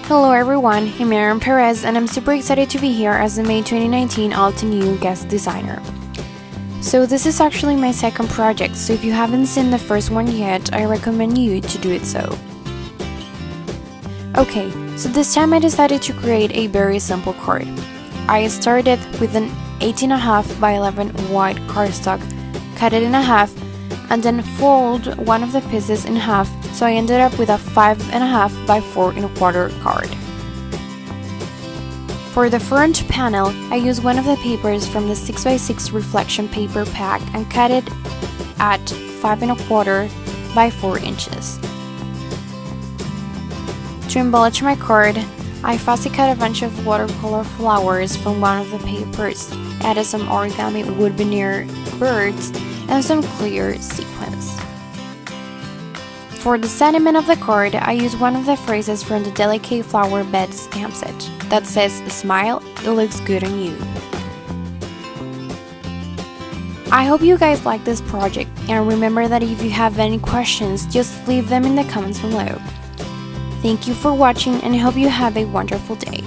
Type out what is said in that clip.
Hello everyone, I'm Maryam and I'm super excited to be here as the May 2019 Altenew Guest Designer. So this is actually my second project, so if you haven't seen the first one yet, I recommend you to do it so. Okay, so this time I decided to create a very simple card. I started with an 18.5 by 11 white cardstock, cut it in half, and then fold one of the pieces in half, so I ended up with a 5.5 by 4.25 card. For the front panel, I used one of the papers from the 6x6 reflection paper pack and cut it at 5.25 by 4 inches. To embellish my card, I fussy cut a bunch of watercolor flowers from one of the papers, added some origami wood veneer birds, and some clear sequins. For the sentiment of the card, I used one of the phrases from the Delicate Flower Bed stamp set that says, "Smile, it looks good on you." I hope you guys like this project, and remember that if you have any questions, just leave them in the comments below. Thank you for watching, and I hope you have a wonderful day.